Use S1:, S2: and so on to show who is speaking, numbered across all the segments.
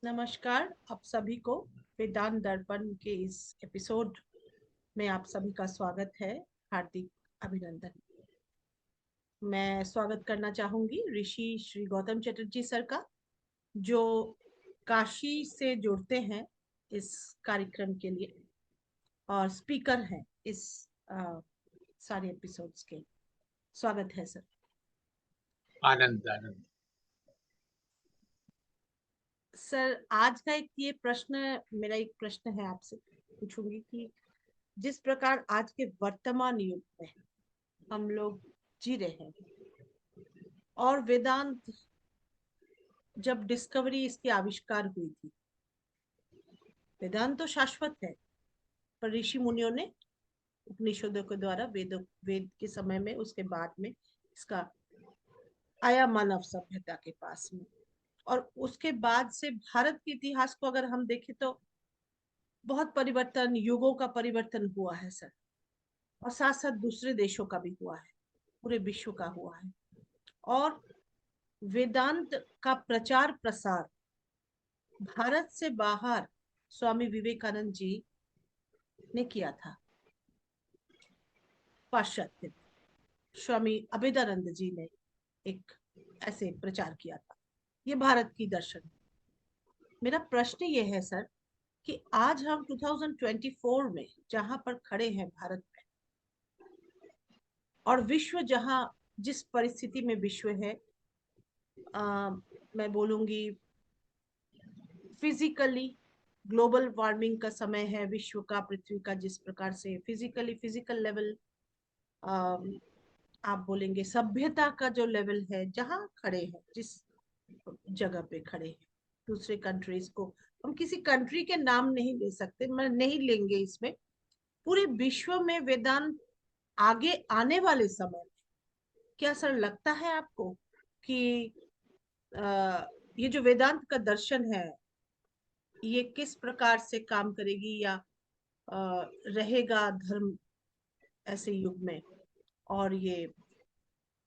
S1: नमस्कार आप सभी को। वेदांत दर्पण के इस एपिसोड में आप सभी का स्वागत है। हार्दिक अभिनंदन। मैं स्वागत करना चाहूंगी ऋषि श्री गौतम चटर्जी सर का, जो काशी से जुड़ते हैं इस कार्यक्रम के लिए और स्पीकर हैं इस सारे एपिसोड्स के। स्वागत है सर।
S2: आनंद आनंद।
S1: सर आज का मेरा एक प्रश्न है आपसे पूछूंगी कि जिस प्रकार आज के वर्तमान युग में हम लोग जी रहे हैं और वेदांत जब डिस्कवरी इसकी आविष्कार हुई थी, वेदांत तो शाश्वत है, पर ऋषि मुनियों ने उपनिषदों के द्वारा वेद के समय में उसके बाद में इसका आया मानव सभ्यता के पास में। और उसके बाद से भारत के इतिहास को अगर हम देखें तो बहुत परिवर्तन, युगों का परिवर्तन हुआ है सर। और साथ साथ दूसरे देशों का भी हुआ है, पूरे विश्व का हुआ है। और वेदांत का प्रचार प्रसार भारत से बाहर स्वामी विवेकानंद जी ने किया था। पाश्चात्य में स्वामी अभेदानंद जी ने एक ऐसे प्रचार किया था। ये भारत की दर्शन है। मेरा प्रश्न ये है सर कि आज हम 2024 में जहां पर खड़े हैं भारत में, और विश्व जहां जिस परिस्थिति में विश्व है, मैं बोलूंगी फिजिकली ग्लोबल वार्मिंग का समय है विश्व का, पृथ्वी का जिस प्रकार से फिजिकल लेवल, आप बोलेंगे सभ्यता का जो लेवल है, जहाँ खड़े हैं, जिस जगह पे खड़े हैं, दूसरे कंट्रीज को हम किसी कंट्री के नाम नहीं ले सकते, मैं नहीं लेंगे इसमें। पूरे विश्व में वेदांत आगे आने वाले समय में क्या सर लगता है आपको कि आ, ये जो वेदांत का दर्शन है ये किस प्रकार से काम करेगी या रहेगा धर्म ऐसे युग में? और ये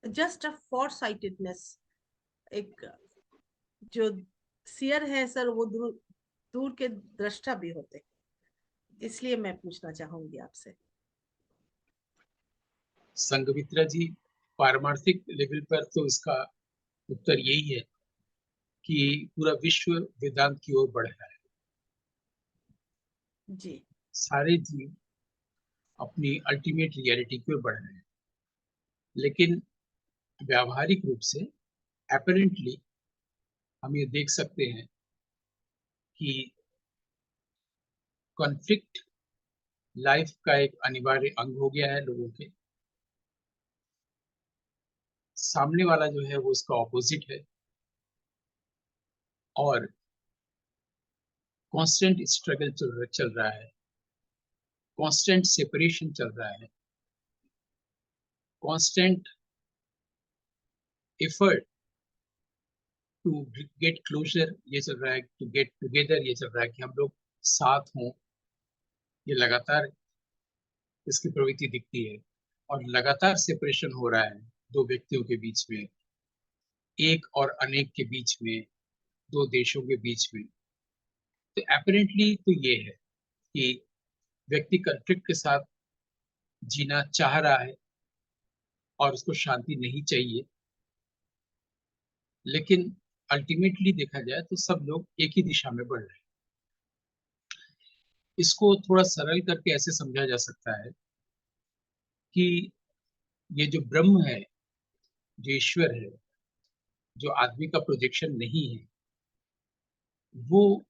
S1: जस्ट अ फॉर साइटेडनेस, एक जो सियर है सर वो दूर दूर के दृष्टा भी होते हैं। इसलिए मैं पूछना चाहूंगी आपसे।
S2: संघमित्रा जी, पारमार्थिक लेवल पर तो इसका उत्तर यही है कि पूरा विश्व वेदांत की ओर बढ़ रहा है।
S1: जी।
S2: सारे जीव अपनी अल्टीमेट रियलिटी की ओर बढ़ रहे हैं, लेकिन व्यावहारिक रूप से अपरेंटली हम ये देख सकते हैं कि कॉन्फ्लिक्ट लाइफ का एक अनिवार्य अंग हो गया है लोगों के। सामने वाला जो है वो उसका ऑपोजिट है, और कांस्टेंट स्ट्रगल चल रहा है, कांस्टेंट सेपरेशन चल रहा है, constant effort to get closer ये चल रहा है, टू गेट टुगेदर ये चल रहा है कि हम लोग साथ हों। ये लगातार इसकी प्रवृत्ति दिखती है, और लगातार सेपरेशन हो रहा है दो व्यक्तियों के बीच में, एक और अनेक के बीच में, दो देशों के बीच में। तो अपरेंटली तो ये है कि व्यक्ति कॉन्फ्लिक्ट के साथ जीना चाह रहा है और उसको शांति नहीं चाहिए, लेकिन अल्टीमेटली देखा जाए तो सब लोग एक ही दिशा में बढ़ रहे हैं। इसको थोड़ा सरल करके ऐसे समझा जा सकता है कि ये जो ब्रह्म है, जो ईश्वर है, जो आदमी का प्रोजेक्शन नहीं है, वो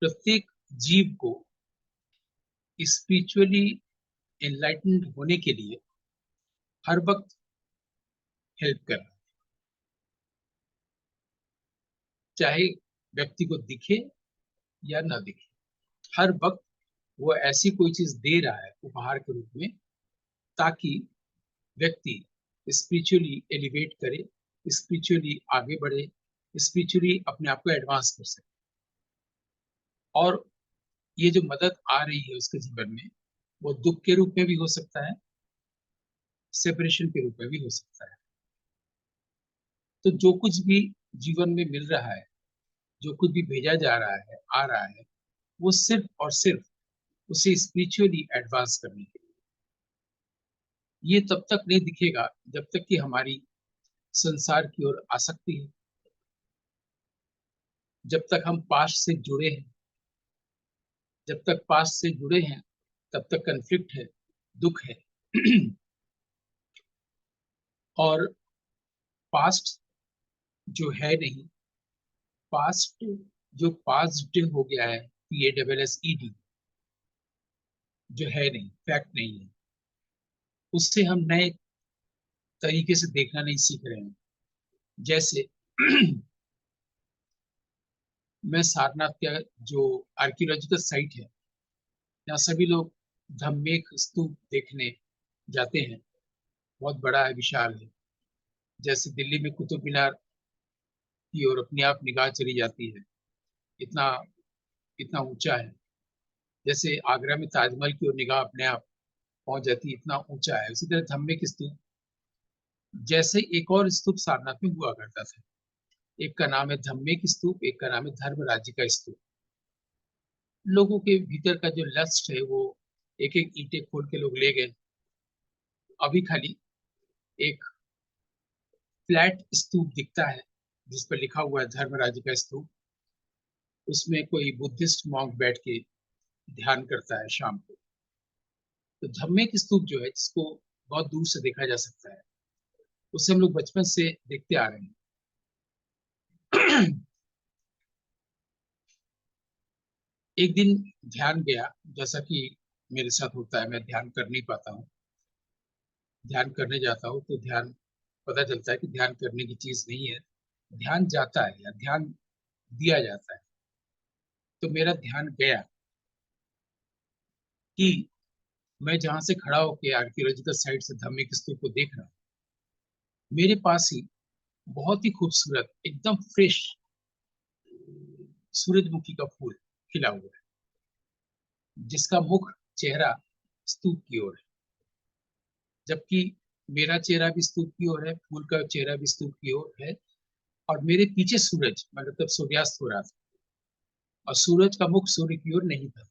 S2: प्रत्येक जीव को स्पिरिचुअली एनलाइटन्ड होने के लिए हर वक्त हेल्प कर रहा है, चाहे व्यक्ति को दिखे या ना दिखे। हर वक्त वो ऐसी कोई चीज दे रहा है उपहार के रूप में, ताकि व्यक्ति स्पिरिचुअली एलिवेट करे, स्पिरिचुअली आगे बढ़े, स्पिरिचुअली अपने आप को एडवांस कर सके। और ये जो मदद आ रही है उसके जीवन में, वो दुख के रूप में भी हो सकता है, सेपरेशन के रूप में भी हो सकता है। तो जो कुछ भी जीवन में मिल रहा है जो कुछ भी भेजा जा रहा है, आ रहा है, वो सिर्फ और सिर्फ उसे स्पिरिचुअली एडवांस करने के लिए। ये तब तक नहीं दिखेगा जब तक कि हमारी संसार की ओर आसक्ति है, जब तक हम पास्ट से जुड़े हैं। जब तक पास्ट से जुड़े हैं तब तक कन्फ्लिक्ट है, दुख है। और पास्ट जो है नहीं, पास्ट जो पास्ट हो गया है, PASSED, जो है नहीं, फैक्ट नहीं है, उससे हम नए तरीके से देखना नहीं सीख रहे हैं। जैसे मैं सारनाथ का जो आर्कियोलॉजिकल साइट है, यहाँ सभी लोग धम्मेक स्तूप देखने जाते हैं। बहुत बड़ा है, विशाल है। जैसे दिल्ली में कुतुब मीनार की ओर अपने आप निगाह चली जाती है, इतना इतना ऊंचा है। जैसे आगरा में ताजमहल की ओर निगाह अपने आप पहुंच जाती है, इतना ऊंचा है। उसी तरह धम्मेक स्तूप जैसे एक और स्तूप सारनाथ में हुआ करता था। एक का नाम है धम्मेक स्तूप, एक का नाम है धर्मराज्य का स्तूप। लोगों के भीतर का जो लस्ट है वो एक एक ईंटें खोल के लोग ले गए। अभी खाली एक फ्लैट स्तूप दिखता है जिस पर लिखा हुआ है धर्मराज्य का स्तूप। उसमें कोई बुद्धिस्ट मॉन्क बैठ के ध्यान करता है शाम को। तो धम्मेक स्तूप जो है, जिसको बहुत दूर से देखा जा सकता है, उसे हम लोग बचपन से देखते आ रहे हैं। एक दिन ध्यान गया, जैसा कि मेरे साथ होता है, मैं ध्यान कर नहीं पाता हूँ। ध्यान करने जाता हूँ तो ध्यान, पता चलता है कि ध्यान करने की चीज नहीं है, ध्यान जाता है या ध्यान दिया जाता है। तो मेरा ध्यान गया कि मैं जहां से खड़ा होकर आर्कियोलॉजिकल साइट से धम्मेक स्तूप को देख रहा हूँ, मेरे पास ही बहुत ही खूबसूरत, एकदम फ्रेश सूरजमुखी का फूल खिला हुआ है, जिसका मुख चेहरा स्तूप की ओर है। जबकि मेरा चेहरा भी स्तूप की ओर है, फूल का चेहरा भी स्तूप की ओर है, और मेरे पीछे सूरज, मतलब तब सूर्यास्त हो रहा था, और सूरज का मुख सूर्य की ओर नहीं था।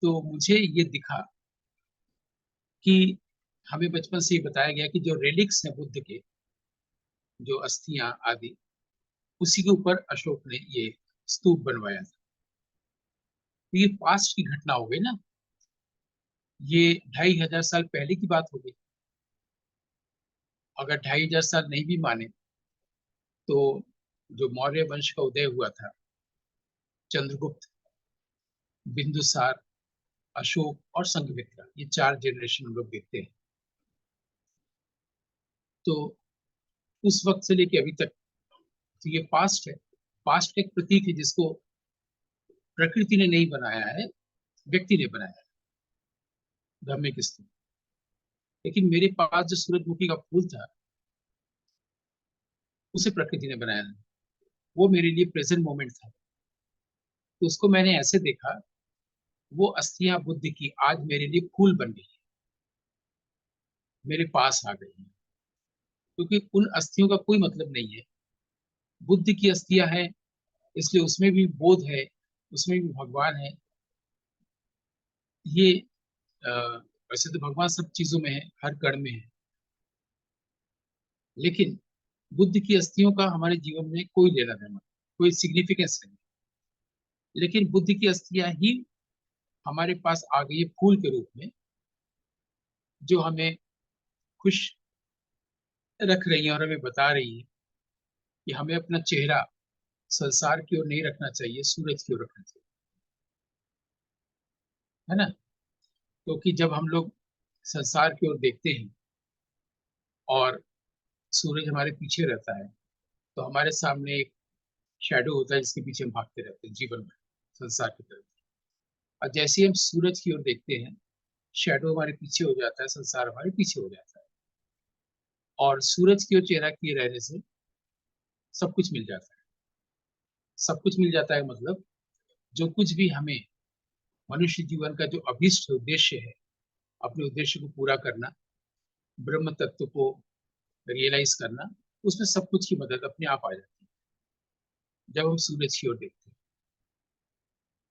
S2: तो मुझे ये दिखा कि हमें बचपन से ही बताया गया कि जो रेलिक्स है बुद्ध के, जो अस्थियां आदि, उसी के ऊपर अशोक ने ये स्तूप बनवाया था। तो ये पास्ट की घटना हो गई ना, ये 2500 साल पहले की बात हो गई। अगर 2500 साल नहीं भी माने तो जो मौर्य वंश का उदय हुआ था, चंद्रगुप्त, बिंदुसार, अशोक और संघमित्रा, ये 4 जनरेशन हम लोग देखते हैं। तो उस वक्त से लेके अभी तक, तो ये पास्ट है। पास्ट का एक प्रतीक है जिसको प्रकृति ने नहीं बनाया है, व्यक्ति ने बनाया है, धम्मे किस्तु। लेकिन मेरे पास जो सूरजमुखी का फूल था, उसे प्रकृति ने बनाया है। वो मेरे लिए प्रेजेंट मोमेंट था। तो उसको मैंने ऐसे देखा, वो अस्थियां बुद्ध की आज मेरे लिए फूल बन गई है, मेरे पास आ गई है। क्योंकि उन अस्थियों का कोई मतलब नहीं है। बुद्ध की अस्थियां हैं, इसलिए उसमें भी बोध है, उसमें भी भगवान है। ये अ, वैसे तो भगवान सब चीजों में है, हर कण में है, लेकिन बुद्ध की अस्थियों का हमारे जीवन में कोई लेना देना, कोई सिग्निफिकेंस नहीं। लेकिन बुद्ध की अस्थियां ही हमारे पास आ गई है फूल के रूप में, जो हमें खुश रख रही है और हमें बता रही है कि हमें अपना चेहरा संसार की ओर नहीं रखना चाहिए, सूरज की ओर रखना चाहिए, है ना। क्योंकि जब हम लोग संसार की ओर देखते हैं और सूरज हमारे पीछे रहता है, तो हमारे सामने एक शैडो होता है जिसके पीछे हम भागते रहते हैं जीवन में, संसार की तरफ। और जैसे ही हम सूरज की ओर देखते हैं, शैडो हमारे पीछे हो जाता है, संसार हमारे पीछे हो जाता है। और सूरज की ओर चेहरा किए रहने से सब कुछ मिल जाता है। सब कुछ मिल जाता है मतलब, जो कुछ भी हमें मनुष्य जीवन का जो अभीष्ट उद्देश्य है, अपने उद्देश्य को पूरा करना, ब्रह्म तत्व को रियलाइज करना, उसमें सब कुछ की मदद अपने आप आ जाती है। जब हम सूरज की ओर देखते हैं।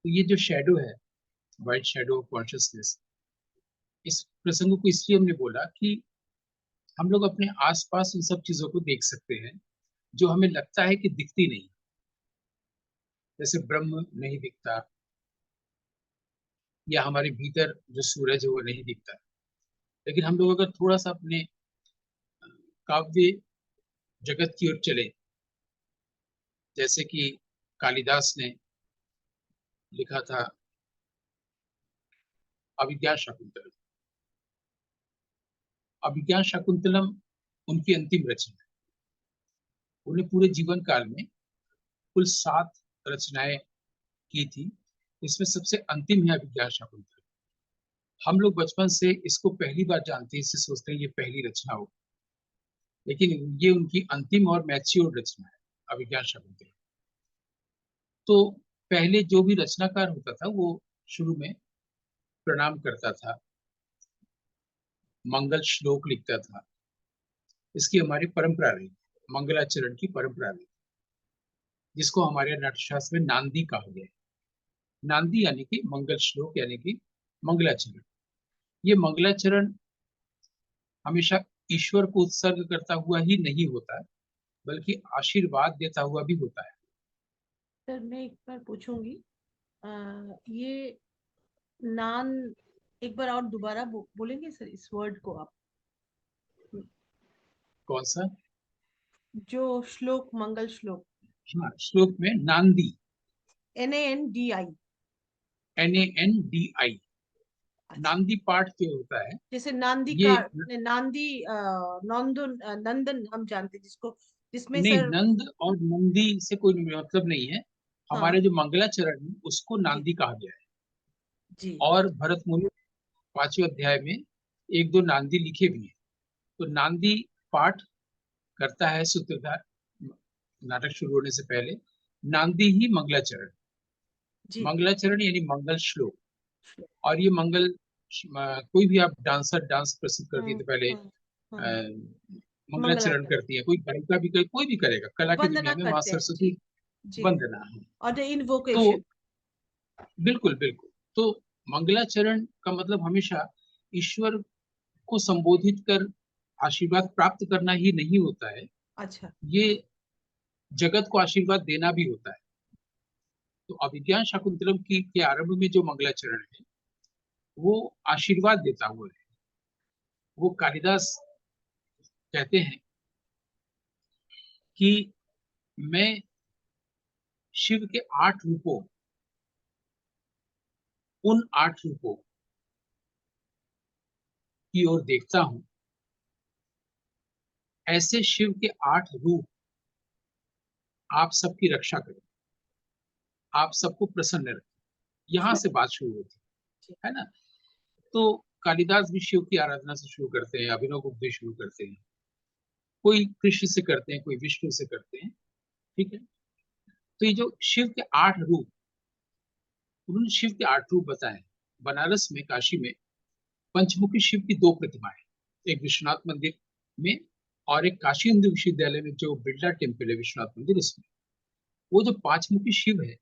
S2: तो ये जो शेडो है, व्हाइट शेडो ऑफ कॉन्शियसनेस, इस प्रसंग को इसलिए हमने बोला कि हम लोग अपने आसपास उन सब चीजों को देख सकते हैं जो हमें लगता है कि दिखती नहीं। जैसे ब्रह्म नहीं दिखता, या हमारे भीतर जो सूरज है वो नहीं दिखता। लेकिन हम लोग अगर थोड़ा सा अपने काव्य जगत की ओर चले, जैसे कि कालिदास ने लिखा था अभिज्ञान शाकुंतलम। अभिज्ञान शाकुंतलम उनकी अंतिम रचना है। उन्हें पूरे जीवन काल में कुल 7 रचनाएं की थी। इसमें सबसे अंतिम है अभिज्ञान शाकुंतलम। हम लोग बचपन से इसको पहली बार जानते हैं, इससे सोचते हैं ये पहली रचना हो, लेकिन ये उनकी अंतिम और मैच्योर रचना है, अभिज्ञान शाकुंतलम। तो पहले जो भी रचनाकार होता था वो शुरू में प्रणाम करता था, मंगल श्लोक लिखता था। इसकी हमारी परंपरा रही, मंगलाचरण की परंपरा रही, जिसको हमारे नाट्यशास्त्र में नांदी कहा गया है। नांदी यानी कि मंगल श्लोक, यानी कि मंगलाचरण। ये मंगलाचरण हमेशा ईश्वर को उत्सर्ग करता हुआ ही नहीं होता, बल्कि आशीर्वाद देता हुआ भी होता है।
S1: सर मैं एक बार पूछूंगी, ये नान एक बार और दोबारा बोलेंगे सर इस वर्ड को आप?
S2: कौन सा?
S1: जो श्लोक, मंगल श्लोक,
S2: हाँ, श्लोक में नांदी,
S1: NANDI।
S2: NANDI।
S1: अच्छा,
S2: नांदी पाठ जो होता है
S1: जैसे नांदी
S2: ये,
S1: का नांदी, नंदन, नंदन हम जानते हैं जिसको, जिसमें
S2: नहीं,
S1: सर।
S2: नंद और नंदी से कोई मतलब नहीं है।
S1: हाँ।
S2: हमारे जो मंगलाचरण है उसको
S1: जी
S2: नांदी कहा गया है।
S1: जी।
S2: और भरत मुनि 5वें अध्याय में एक दो नांदी लिखे भी हैं। तो नांदी पाठ करता है सूत्रधार नाटक शुरू होने से पहले। नांदी ही मंगलाचरण।
S1: जी।
S2: मंगलाचरण यानी मंगल श्लोक।
S1: श्लोक।
S2: और ये कोई भी आप डांसर डांस प्रस्तुत करती है
S1: हम्म
S2: तो पहले
S1: हम्म हम्म।
S2: अ, मंगलाचरण
S1: मंगलाचरण।
S2: करती है। कोई गायिका भी कोई भी करेगा, कला की
S1: वंदना
S2: दुनिया में माँ
S1: करते हैं जी।
S2: सरस्वती
S1: जी।
S2: वंदना है।
S1: और द
S2: तो
S1: इन्वोकेशन।
S2: बिल्कुल बिल्कुल। तो मंगलाचरण का मतलब हमेशा ईश्वर को संबोधित कर आशीर्वाद प्राप्त करना ही नहीं होता है,
S1: अच्छा।
S2: ये जगत को आशीर्वाद देना भी होता है। तो अभिज्ञान शाकुंतलम की के आरंभ में जो मंगलाचरण है वो आशीर्वाद देता हुआ है। वो कालिदास कहते हैं कि मैं शिव के 8 रूपों, उन 8 रूपों की ओर देखता हूं। ऐसे शिव के 8 रूप आप सबकी रक्षा करें, आप सबको प्रसन्न रखें। यहां से बात शुरू होती
S1: जी।
S2: है ना। तो कालिदास भी शिव की आराधना से शुरू करते हैं, अभिनव गुप्त शुरू करते हैं। कोई कृष्ण से करते हैं, कोई विष्णु से करते हैं। ठीक है। तो ये जो शिव के 8 रूप, उन्होंने शिव के 8 रूप बताए। बनारस में, काशी में पंचमुखी शिव की 2 प्रतिमाएं, एक विश्वनाथ मंदिर में और एक काशी हिंदू विश्वविद्यालय में जो बिरला टेम्पल है विश्वनाथ मंदिर, उसमें वो जो 5 मुखी शिव है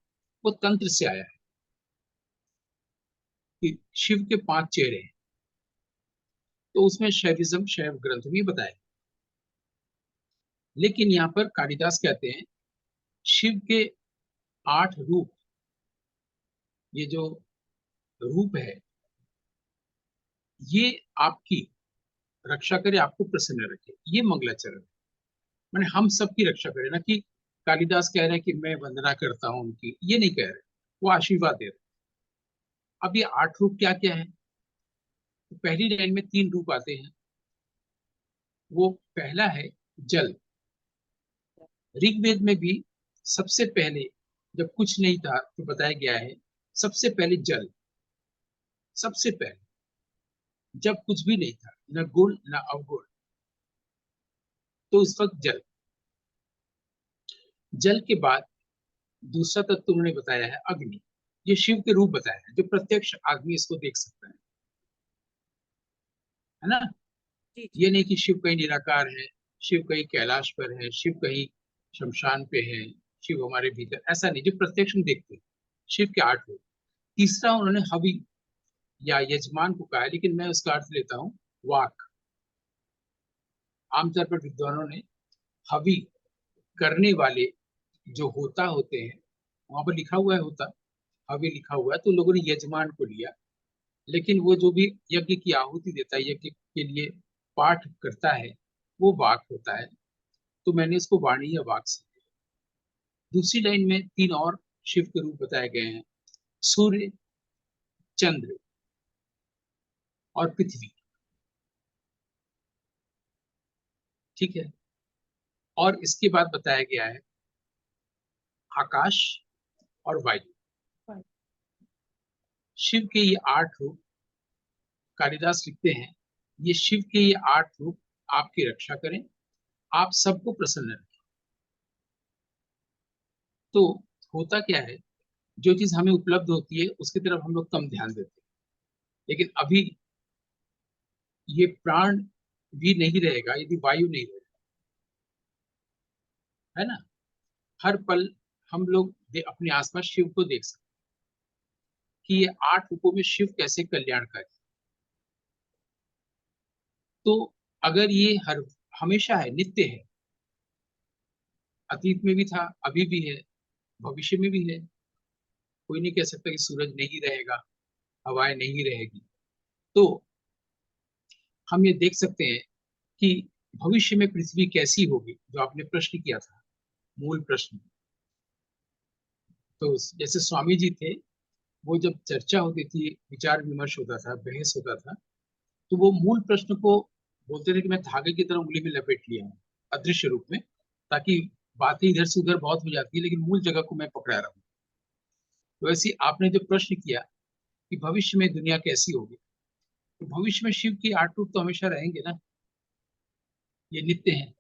S2: वो तंत्र से आया है कि शिव के 5 चेहरे हैं। तो उसमें शैविज्म, शैव ग्रंथ में बताया। लेकिन यहाँ पर कालिदास कहते हैं शिव के 8 रूप, ये जो रूप है ये आपकी रक्षा करे, आपको प्रसन्न रखे, ये मंगलाचरण है। मैंने हम सबकी रक्षा करे ना, कि कालिदास कह रहे हैं कि मैं वंदना करता हूं उनकी, ये नहीं कह रहे। वो आशीर्वाद दे रहे। अब ये 8 रूप क्या क्या है? तो पहली लाइन में 3 रूप आते हैं। वो पहला है जल। ऋग्वेद में भी सबसे पहले जब कुछ नहीं था तो बताया गया है सबसे पहले जल। सबसे पहले जब कुछ भी नहीं था, न गुण न अवगुण, तो उस वक्त जल। जल के बाद दूसरा तत्व उन्होंने बताया है अग्नि। ये शिव के रूप बताया है, जो प्रत्यक्ष आदमी इसको देख सकता है ना।
S1: जी जी।
S2: ये नहीं कि शिव कहीं निराकार है, शिव कहीं कैलाश पर है, शिव कहीं शमशान पे है। शिव हमारे भीतर, ऐसा नहीं, जो प्रत्यक्ष में देखते हैं, शिव के 8 रूप। तीसरा उन्होंने हवि या यजमान को कहा है, लेकिन मैं उसका अर्थ लेता हूँ वाक। आमतौर पर विद्वानों ने हवि करने वाले जो होता होते हैं, वहां पर लिखा हुआ है होता, हवि लिखा हुआ है, तो लोगों ने यजमान को लिया। लेकिन वो जो भी यज्ञ की आहुति देता है, यज्ञ के लिए पाठ करता है, वो वाक होता है। तो मैंने इसको वाणी या वाक से। दूसरी लाइन में 3 और शिव के रूप बताए गए हैं, सूर्य, चंद्र और पृथ्वी। ठीक है। और इसके बाद बताया गया है आकाश और वायु। शिव के ये 8 रूप, कालिदास लिखते हैं, ये शिव के ये 8 रूप आपकी रक्षा करें, आप सबको प्रसन्न रखें। तो होता क्या है, जो चीज हमें उपलब्ध होती है उसकी तरफ हम लोग कम ध्यान देते हैं। लेकिन अभी ये प्राण भी नहीं रहेगा यदि वायु नहीं रहेगा, है ना। हर पल हम लोग अपने आसपास शिव को देख सकते हैं कि ये 8 रूपों में शिव कैसे कल्याणकारी। तो अगर ये हर हमेशा है, नित्य है, अतीत में भी था, अभी भी है, भविष्य में भी है, कोई नहीं कह सकता कि सूरज नहीं रहेगा, हवाएं नहीं रहेगी। तो हम ये देख सकते हैं कि भविष्य में पृथ्वी कैसी होगी, जो आपने प्रश्न किया था, मूल प्रश्न। तो जैसे स्वामी जी थे, वो जब चर्चा होती थी, विचार विमर्श होता था, बहस होता था, तो वो मूल प्रश्न को बोलते थे कि मैं धागे की तरह उंगली में लपेट लिया हूँ अदृश्य रूप में, ताकि बातें इधर से उधर बहुत हो जाती है, लेकिन मूल जगह को मैं पकड़ा रहा हूँ। तो वैसे ही आपने जो प्रश्न किया कि भविष्य में दुनिया कैसी होगी, तो भविष्य में शिव की 8 रूप तो हमेशा रहेंगे ना, ये नित्य हैं।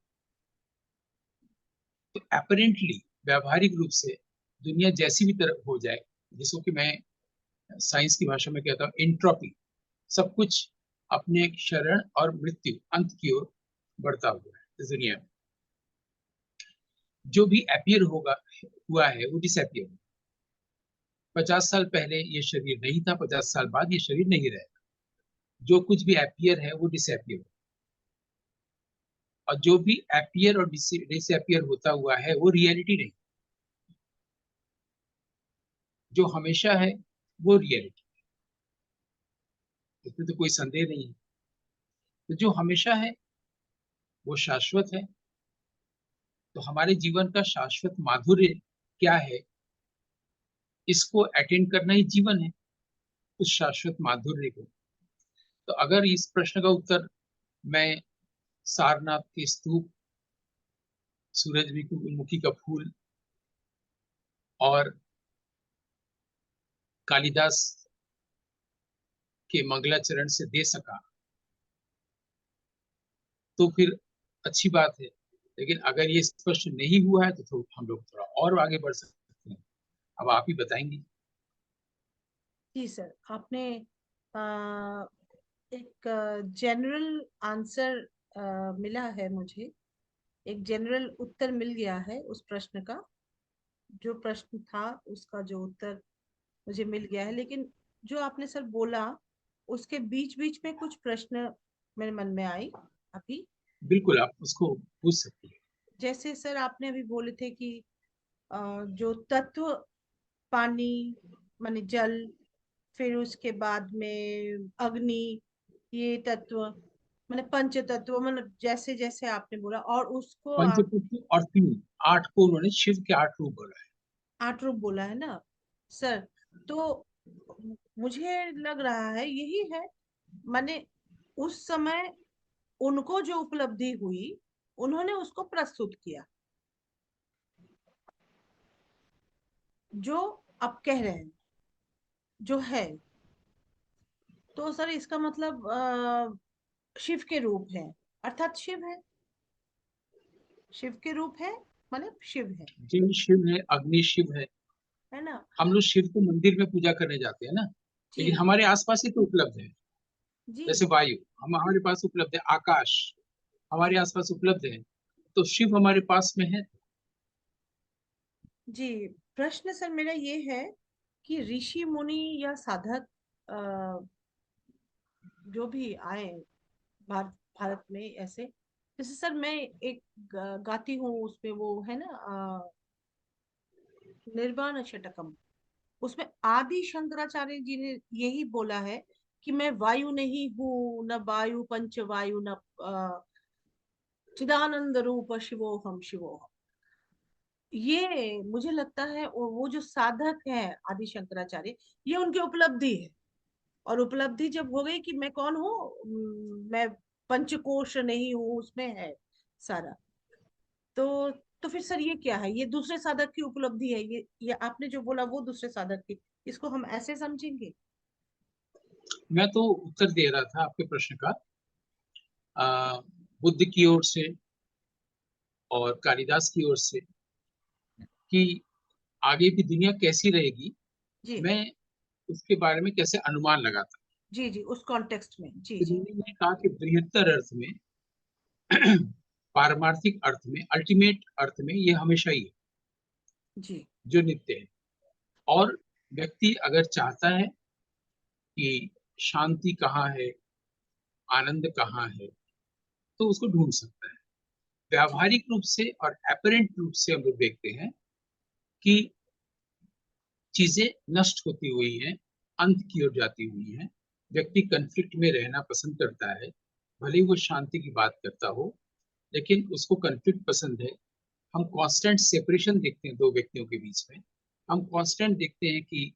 S2: तो अपरेंटली, व्यावहारिक रूप से दुनिया जैसी भी तरह हो जाए, जिसको कि मैं साइंस की भाषा में कहता हूँ एंट्रोपी, सब कुछ अपने शरण और मृत्यु अंत की ओर बढ़ता हुआ है इस दुनिया में। जो भी अपीयर होगा, हुआ है, वो डिसअपियर। 50 साल पहले ये शरीर नहीं था, 50 साल बाद ये शरीर नहीं रहेगा। जो कुछ भी अपीयर है वो डिसअपियर, और जो भी अपीयर और डिसअपियर होता हुआ है वो रियलिटी नहीं। जो हमेशा है वो रियलिटी, इसमें तो कोई संदेह नहीं है। तो जो हमेशा है वो शाश्वत है। तो हमारे जीवन का शाश्वत माधुर्य क्या है, इसको अटेंड करना ही जीवन है, उस शाश्वत माधुर्य को। तो अगर इस प्रश्न का उत्तर मैं सारनाथ के स्तूप, सूरजमुखी का फूल और कालिदास के मंगलाचरण से दे सका, तो फिर अच्छी बात है। लेकिन अगर ये स्पष्ट नहीं हुआ है तो हम लोग थोड़ा और आगे बढ़ सकते हैं। अब आप ही बताएंगे।
S1: जी सर, आपने आ, एक जनरल आंसर मिला है मुझे, एक जनरल उत्तर मिल गया है उस प्रश्न का। जो प्रश्न था उसका जो उत्तर मुझे मिल गया है, लेकिन जो आपने सर बोला उसके बीच बीच में कुछ प्रश्न मेरे मन में आई अभी।
S2: बिल्कुल, आप उसको पूछ सकते हैं।
S1: जैसे सर आपने अभी बोले थे कि जो तत्व, पानी माने जल, फिर उसके बाद में अग्नि, ये तत्व माने पंच तत्व, मतलब जैसे जैसे आपने बोला, और उसको आप
S2: पंचतत्व और 3, 8 को उन्होंने शिव के 8 रूप बोला है।
S1: 8 रूप बोला है ना सर। तो मुझे लग रहा है यही है, माने उस समय उनको जो उपलब्धि हुई उन्होंने उसको प्रस्तुत किया, जो आप कह रहे हैं जो है। तो सर इसका मतलब शिव के रूप है, अर्थात शिव है, शिव के रूप है, मतलब शिव
S2: जल शिव है, अग्नि शिव
S1: है ना।
S2: हम लोग शिव को मंदिर में पूजा करने जाते हैं ना, लेकिन
S1: जी
S2: हमारे आसपास ही तो उपलब्ध है।
S1: जी
S2: जैसे वायु हमारे पास उपलब्ध है, आकाश हमारे आसपास उपलब्ध है, तो शिव हमारे पास में है।
S1: जी, प्रश्न सर मेरा ये है कि ऋषि मुनि या साधक जो भी आए भारत भारत में ऐसे, जैसे सर मैं एक गाती हूँ उसमें, वो है ना निर्वाण षटकम, उसमें आदि शंकराचार्य जी ने यही बोला है कि मैं वायु नहीं हूँ, न वायु पंच वायु, न चिदानंद रूप शिवोहम शिवोहम। ये मुझे लगता है वो जो साधक है आदि शंकराचार्य, ये उनकी उपलब्धि है। और उपलब्धि जब हो गई कि मैं कौन हूँ, मैं पंचकोश नहीं हूँ, उसमें है सारा। तो तो फिर सर ये क्या है, ये दूसरे साधक की उपलब्धि है, ये आपने जो बोला वो दूसरे साधक की, इसको हम ऐसे समझेंगे?
S2: मैं तो उत्तर दे रहा था आपके प्रश्न का बुद्ध की ओर से और कालिदास की ओर से, कि आगे की दुनिया कैसी रहेगी,
S1: जी
S2: मैं उसके बारे में कैसे अनुमान लगाता।
S1: जी जी, उस कॉन्टेक्स्ट में, जी
S2: तो
S1: जी
S2: मैंने कहा कि बृहत्तर अर्थ में, पारमार्थिक अर्थ में, अल्टीमेट अर्थ में ये हमेशा ही है
S1: जी
S2: जो नित्य है। और व्यक्ति अगर चाहता है कि शांति कहाँ है, आनंद कहाँ है, तो उसको ढूंढ सकता है।
S1: जी
S2: व्यावहारिक रूप से और एपरेंट रूप से हम लोग देखते हैं कि चीजें नष्ट होती हुई हैं, अंत की ओर जाती हुई हैं। व्यक्ति कन्फ्लिक्ट में रहना पसंद करता है, भले ही वो शांति की बात करता हो, लेकिन उसको कन्फ्लिक्ट पसंद है। हम कांस्टेंट सेपरेशन देखते हैं दो व्यक्तियों के बीच में। हम कांस्टेंट देखते हैं कि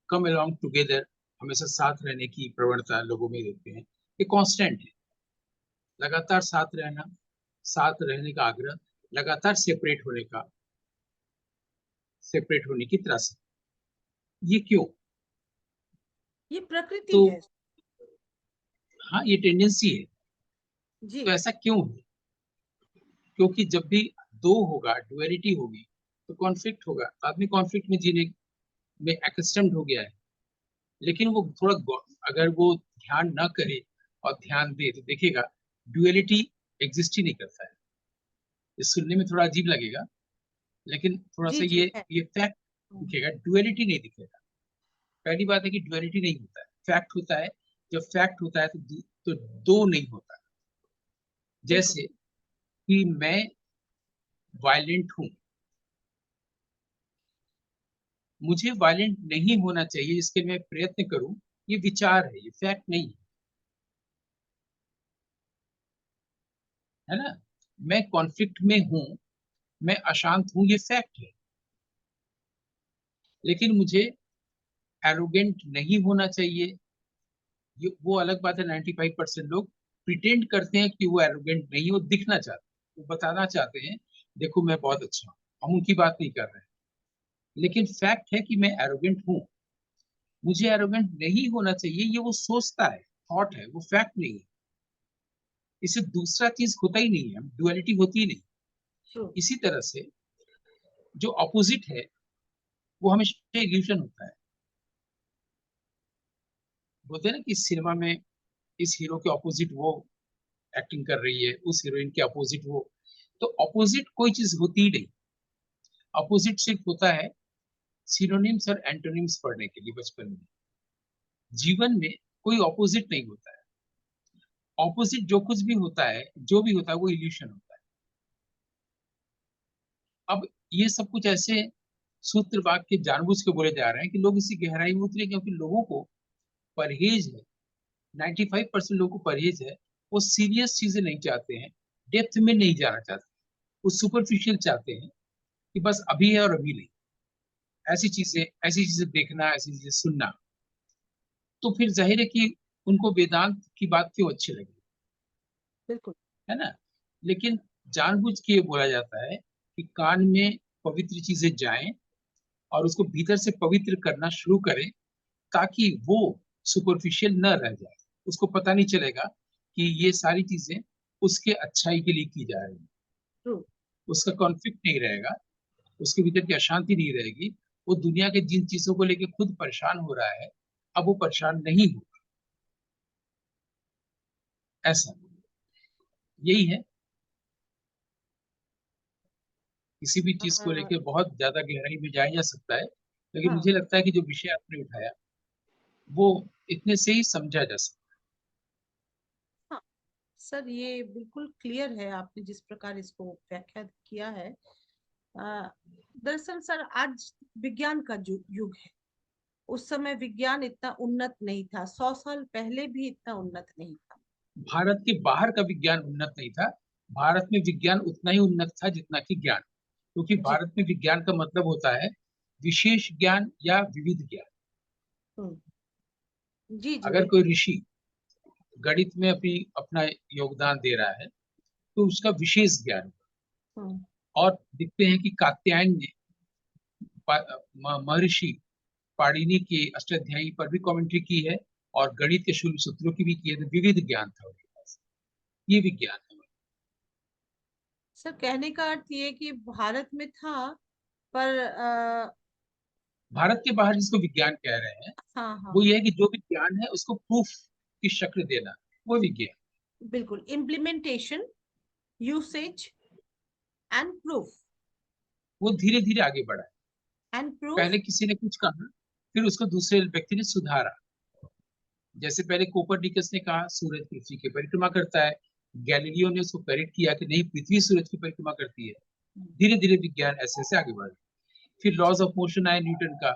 S2: कम अलोंग टुगेदर, हमेशा साथ रहने की प्रवणता लोगों में देखते हैं। ये कांस्टेंट है, लगातार साथ रहना, साथ रहने का आग्रह, लगातार सेपरेट होने की त्रासदी। ये क्यों?
S1: ये प्रकृति
S2: तो
S1: है।
S2: हाँ, ये टेंडेंसी है।
S1: जी
S2: तो ऐसा क्यों है? क्योंकि जब भी दो होगा, डुअलिटी होगी, तो कॉन्फ्लिक्ट होगा, तो आदमी कॉन्फ्लिक्ट में जीने में एक्स्टम्ड हो गया है। लेकिन वो थोड़ा अगर वो ध्यान ना करे और ध्यान दे, तो देखेगा डुअलिटी एग्जिस्ट ही नहीं करता है। ये सुनने में थोड़ा अजीब लगेगा, लेकिन थोड़ा
S1: जी
S2: सा
S1: जी है।
S2: ये फैक्ट दिखेगा, डुअलिटी नहीं दिखेगा। पहली बात है कि डुअलिटी नहीं होता है, फैक्ट होता है। जब फैक्ट होता है तो दो नहीं होता।
S1: बिल्कुल।
S2: जैसे कि मैं वायलेंट हूं, मुझे वायलेंट नहीं होना चाहिए, इसके मैं प्रयत्न करूं, ये विचार है, ये फैक्ट नहीं है ना। मैं कॉन्फ्लिक्ट में हूं, मैं अशांत हूं, ये फैक्ट है। लेकिन मुझे एरोगेंट नहीं होना चाहिए, ये वो अलग बात है। 95% लोग प्रिटेंड करते हैं कि वो एरोगेंट नहीं है, वो दिखना चाहते हैं, वो बताना चाहते हैं देखो मैं बहुत अच्छा हूं। हम उनकी बात नहीं कर रहे हैं, लेकिन फैक्ट है कि मैं एरोगेंट हूं। मुझे एरोगेंट नहीं होना चाहिए, ये वो सोचता है, थॉट है, वो फैक्ट नहीं है। इससे दूसरा चीज होता ही नहीं है, डुअलिटी होती ही नहीं।
S1: ट्रू।
S2: इसी तरह से जो अपोजिट है वो हमेशा इल्यूशन होता है। बोलते हैं ना कि सिनेमा में इस हीरो के अपोजिट वो एक्टिंग कर रही है, उस हीरोइन के अपोजिट वो। तो अपोजिट कोई चीज होती ही नहीं। अपोजिट सिर्फ होता है सिनोनिम्स और एंटोनिम्स पढ़ने के लिए बचपन में। जीवन में कोई अपोजिट नहीं होता है। ऑपोजिट जो कुछ भी होता है, जो भी होता है, वो इल्यूशन होता है। अब ये सब कुछ ऐसे सूत्र वाक्य जानबूझ के बोले जा रहे हैं कि लोग इसी गहराई में उतरे, क्योंकि लोगों को परहेज है। 95% लोगों को परहेज है। वो सीरियस चीजें नहीं चाहते हैं, डेप्थ में नहीं जाना चाहते, वो सुपरफिशियल चाहते हैं कि बस अभी है और अभी नहीं। ऐसी चीजें देखना, ऐसी चीजें सुनना। तो फिर जाहिर है कि उनको वेदांत की बात क्यों अच्छी लगी,
S1: बिल्कुल।
S2: है ना। लेकिन जानबूझ के ये बोला जाता है कि कान में पवित्र चीजें जाएं और उसको भीतर से पवित्र करना शुरू करें, ताकि वो सुपरफिशियल न रह जाए। उसको पता नहीं चलेगा कि ये सारी चीजें उसके अच्छाई के लिए की जा रही है।
S1: ट्रू।
S2: उसका कॉन्फ्लिक्ट नहीं रहेगा, उसके भीतर की अशांति नहीं रहेगी। वो दुनिया के जिन चीजों को लेकर खुद परेशान हो रहा है, अब वो परेशान नहीं होगा। ऐसा यही है। किसी भी चीज को
S1: हाँ
S2: लेके बहुत ज्यादा गहराई में जाया जा सकता है, लेकिन
S1: हाँ
S2: मुझे लगता है कि जो विषय आपने उठाया वो इतने से ही समझा जा सकता
S1: हाँ सर, ये बिल्कुल क्लियर है आपने जिस प्रकार इसको व्याख्या किया है। अ, दरअसल सर, आज विज्ञान का युग है। उस समय विज्ञान इतना उन्नत नहीं था, 100 साल पहले भी इतना उन्नत नहीं था।
S2: है। भारत के बाहर का विज्ञान उन्नत नहीं था, भारत में विज्ञान उतना ही उन्नत था जितना कि ज्ञान, क्योंकि
S1: जी।
S2: भारत में विज्ञान का मतलब होता है विशेष ज्ञान या विविध ज्ञान।
S1: हम्म, जी जी
S2: अगर कोई
S1: बिल्कुल।
S2: ऋषि गणित में अपनी अपना योगदान दे रहा है तो उसका विशेष ज्ञान है।
S1: हम्म,
S2: और दिखते हैं कि कात्यायन ने महर्षि पाणिनि के अष्टाध्यायी पर भी कमेंट्री की है, और गणित के शून्य सूत्रों की भी की है, तो विविध ज्ञान था उनके पास। ये विज्ञान है।
S1: सर कहने का अर्थ ये कि भारत में था, पर
S2: भारत के बाहर जिसको विज्ञान कह रहे हैं
S1: हाँ हाँ,
S2: वो ये है कि जो विज्ञान है उसको प्रूफ की शक्ल देना, वो विज्ञान।
S1: बिल्कुल। Implementation, usage and proof.
S2: वो धीरे धीरे आगे बढ़ा है।
S1: And proof.
S2: पहले किसी ने कुछ कहा, फिर उसको दूसरे व्यक्ति ने सुधारा। जैसे पहले कोपरनिकस ने कहा सूरज पृथ्वी की परिक्रमा करता है, गैलीलियो ने उसको करेक्ट किया कि नहीं, पृथ्वी सूरज की परिक्रमा करती है। धीरे धीरे विज्ञान ऐसे ऐसे आगे बढ़ा। फिर लॉज ऑफ मोशन आए न्यूटन का,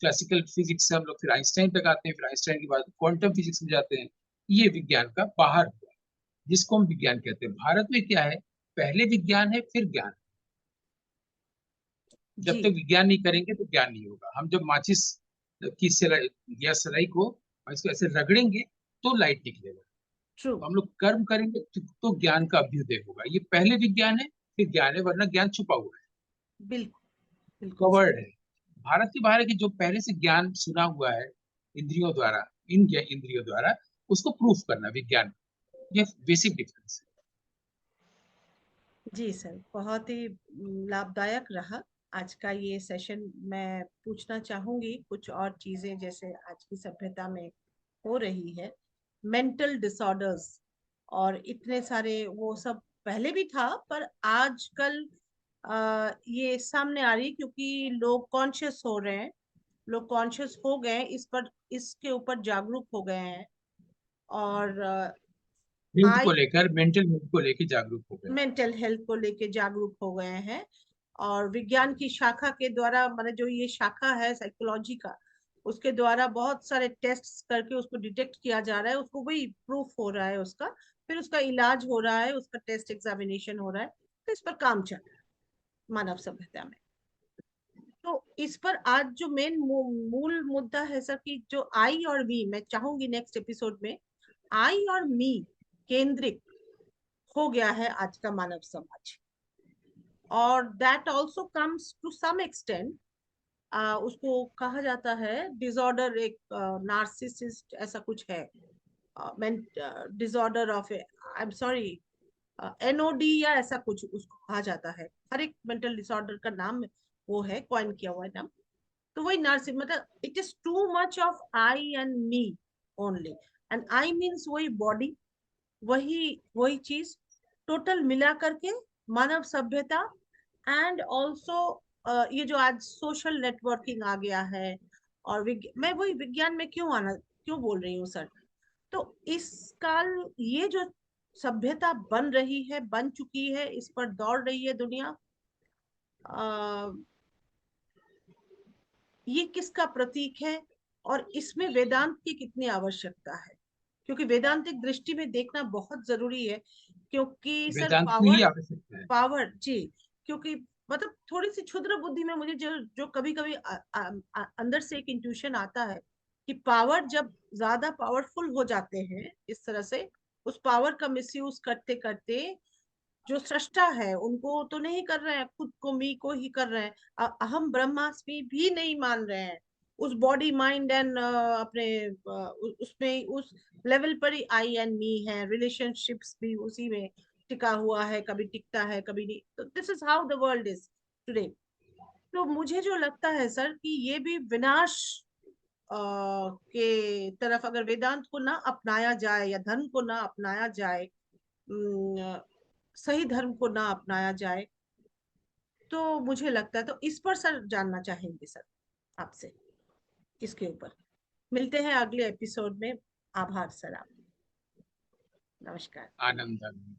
S2: क्लासिकल फिजिक्स से हम लोग फिर आइंस्टाइन तक आते हैं, फिर आइंस्टाइन के बाद क्वांटम फिजिक्स में जाते हैं। ये विज्ञान का बाहर हुआ, जिसको हम विज्ञान कहते हैं। भारत में क्या है, पहले विज्ञान है फिर ज्ञान। जब
S1: जी।
S2: तक विज्ञान नहीं करेंगे तो ज्ञान नहीं होगा। हम जब माचिस की सिलाई या सलाई को इसको ऐसे रगड़ेंगे तो लाइट निकलेगा।
S1: ट्रू।
S2: तो हम लोग कर्म करेंगे तो ज्ञान का अभ्युदय होगा। ये पहले विज्ञान है फिर ज्ञान है, वरना ज्ञान छुपा हुआ है,
S1: बिल्कुल बिल्कुल सर।
S2: कवर्ड है। भारत के बाहर है कि जो पहले से ज्ञान सुना हुआ है इंद्रियों द्वारा, इंद्रियों द्वारा उसको प्रूफ करना विज्ञान। ये बेसिक डिफरेंस
S1: जी सर, बहुत ही लाभदायक रहा आज का ये सेशन। मैं पूछना चाहूंगी कुछ और चीजें, जैसे आज की सभ्यता में हो रही है मेंटल डिसऑर्डर्स, और इतने सारे वो सब पहले भी था, पर आजकल ये सामने आ रही है क्योंकि लोग कॉन्शियस हो रहे हैं। लोग कॉन्शियस हो गए हैं, इस पर, इसके ऊपर जागरूक हो गए हैं। और
S2: है। हेल्थ को
S1: आई
S2: लेकर, मेंटल हेल्थ को लेकर जागरूक हो गए।
S1: मेंटल हेल्थ को लेके जागरूक हो गए हैं। और विज्ञान की शाखा के द्वारा, माने जो ये शाखा है साइकोलॉजी का, उसके द्वारा बहुत सारे टेस्ट करके उसको डिटेक्ट किया जा रहा है, उसको वही प्रूफ हो रहा है उसका, फिर उसका इलाज हो रहा है, उसका टेस्ट एग्जामिनेशन हो रहा है। तो इस पर काम चल रहा है मानव सभ्यता में। तो इस पर आज जो मेन मूल मुद्दा है सर, कि जो आई और मी, मैं चाहूंगी नेक्स्ट एपिसोड में आई और मी केंद्रित हो गया है आज का मानव समाज। और that also comes to some extent, उसको कहा जाता है डिसऑर्डर, एक नार्सिसिस्ट ऐसा कुछ है, disorder of, I am sorry, NOD या ऐसा कुछ उसको कहा जाता है। हर एक मेंटल डिसऑर्डर का नाम वो है, कॉइन किया हुआ है नाम। तो वही नार्सिस, मतलब it is too much of I and me only. And I means वही बॉडी, वही वही चीज टोटल मिला करके मानव सभ्यता। एंड ऑल्सो ये जो आज सोशल नेटवर्किंग आ गया है, और मैं वही विज्ञान में क्यों बोल रही हूँ सर, तो इस काल ये जो सभ्यता बन रही है, बन चुकी है, इस पर दौड़ रही है दुनिया, आ, ये किसका प्रतीक है, और इसमें वेदांत की कितनी आवश्यकता है? क्योंकि वेदांतिक दृष्टि में देखना बहुत जरूरी है। क्योंकि सर
S2: वेदांत की ही
S1: पावर,
S2: आवश्यकता है।
S1: पावर जी, क्योंकि मतलब थोड़ी सी क्षुद्र बुद्धि में मुझे जो जो कभी कभी अंदर से एक इंट्यूशन आता है कि पावर जब ज्यादा पावरफुल हो जाते हैं इस तरह से, उस पावर का मिसयूज करते करते, जो सृष्टा है उनको तो नहीं कर रहे हैं, खुद को, मी को ही कर रहे हैं। अहम ब्रह्मास्मि भी नहीं मान रहे हैं। उस बॉडी माइंड एंड अपने उसमें उस लेवल पर ही आई एंड मी है, रिलेशनशिप्स भी उसी में टिका हुआ है, कभी टिकता है कभी नहीं। तो this is how the world is today. तो मुझे जो लगता है सर कि ये भी विनाश के तरफ, अगर वेदांत को ना अपनाया जाए या धर्म को ना अपनाया जाए, सही धर्म को ना अपनाया जाए, तो मुझे लगता है, तो इस पर सर जानना चाहेंगे सर आपसे, इसके ऊपर। मिलते हैं अगले एपिसोड में। आभार सर, आप। नमस्कार।
S2: आनंद आनंद।